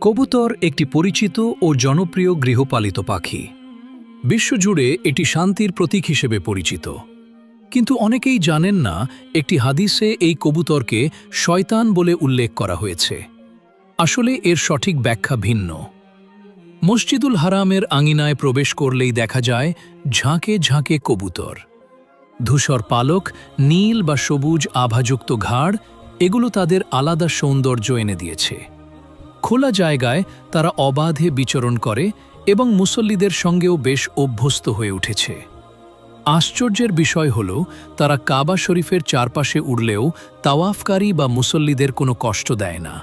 কবুতর একটি পরিচিত ও জনপ্রিয় গৃহপালিত পাখি। বিশ্বজুড়ে এটি শান্তির প্রতীক হিসেবে পরিচিত। কিন্তু অনেকেই জানেন না, একটি হাদিসে এই কবুতরকে শয়তান বলে উল্লেখ করা হয়েছে। আসলে এর সঠিক ব্যাখ্যা ভিন্ন। মসজিদুল হারামের আঙিনায় প্রবেশ করলেই দেখা যায় ঝাঁকে ঝাঁকে কবুতর। ধূসর পালক, নীল বা সবুজ আভাযুক্ত ঘাড়, এগুলো তাদের আলাদা সৌন্দর্য এনে দিয়েছে। খোলা জায়গায় তারা অবাধে বিচরণ করে এবং মুসল্লিদের সঙ্গেও বেশ অভ্যস্ত হয়ে উঠেছে। আশ্চর্যের বিষয় হল, তারা কাবা শরীফের চারপাশে উড়লেও তাওয়াফকারী বা মুসল্লিদের কোনো কষ্ট দেয় না।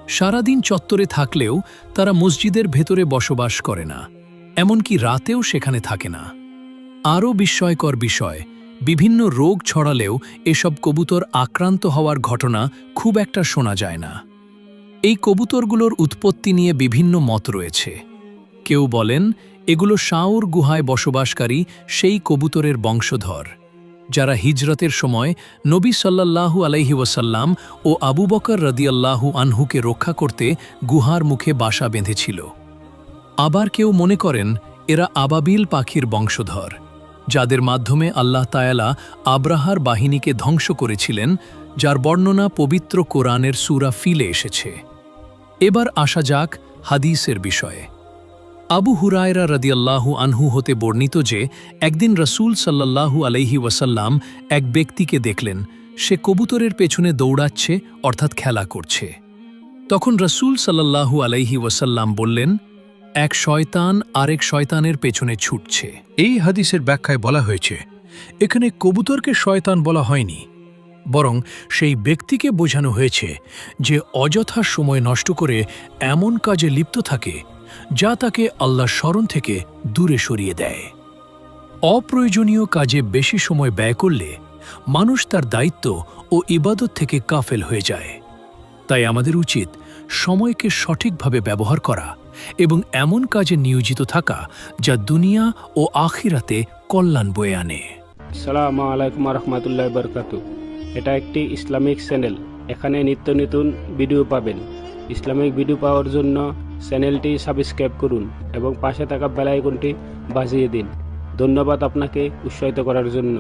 সারাদিন চত্বরে থাকলেও তারা মসজিদের ভেতরে বসবাস করে না, এমনকি রাতেও সেখানে থাকে না। আরও বিস্ময়কর বিষয়, বিভিন্ন রোগ ছড়ালেও এসব কবুতর আক্রান্ত হওয়ার ঘটনা খুব একটা শোনা যায় না। এই কবুতরগুলোর উৎপত্তি নিয়ে বিভিন্ন মত রয়েছে। কেউ বলেন এগুলো শাওর গুহায় বসবাসকারী সেই কবুতরের বংশধর, যারা হিজরতের সময় নবী সাল্লাল্লাহু আলাইহি ওয়াসাল্লাম ও আবু বকর রাদিয়াল্লাহু আনহুকে রক্ষা করতে গুহার মুখে বাসা বেঁধেছিল। আবার কেউ মনে করেন এরা আবাবিল পাখির বংশধর, যাদের মাধ্যমে আল্লাহ তাআলা আব্রাহার বাহিনীকে ধ্বংস করেছিলেন, যার বর্ণনা পবিত্র কোরআনের সূরা ফিলে এসেছে। এবার আসা যাক হাদিসের বিষয়ে। আবু হুরায়রা রাদিয়াল্লাহু আনহু হতে বর্ণিত যে একদিন রাসূল সাল্লাল্লাহু আলাইহি ওয়াসাল্লাম এক ব্যক্তিকে দেখলেন, সে কবুতরের পেছনে দৌড়াচ্ছে, অর্থাৎ খেলা করছে। তখন রাসূল সাল্লাল্লাহু আলাইহি ওয়াসাল্লাম বললেন, এক শয়তান আরেক শয়তানের পেছনে ছুটছে। এই হাদিসের ব্যাখ্যায় বলা হয়েছে, এখানে কবুতরকে শয়তান বলা হয়নি, বরং সেই ব্যক্তিকে বোঝানো হয়েছে যে অযথা সময় নষ্ট করে এমন কাজে লিপ্ত থাকে যা তাকে আল্লাহর স্মরণ থেকে দূরে সরিয়ে দেয়। অপ্রয়োজনীয় কাজে বেশি সময় ব্যয় করলে মানুষ তার দায়িত্ব ও ইবাদত থেকে গাফেল হয়ে যায়। তাই আমাদের উচিত সময়কে সঠিকভাবে ব্যবহার করা এবং এমন কাজে নিয়োজিত থাকা যা দুনিয়া ও আখিরাতে কল্যাণ বয়ে আনে। আসসালামু আলাইকুম রহমতুল্লাহ বরকাতু। এটা একটি ইসলামিক চ্যানেল। এখানে নিত্য নতুন ভিডিও পাবেন। ইসলামিক ভিডিও পাওয়ার জন্য চ্যানেলটি সাবস্ক্রাইব করুন এবং পাশে থাকা বেল আইকনটি বাজিয়ে দিন। ধন্যবাদ আপনাকে উৎসাহিত করার জন্য।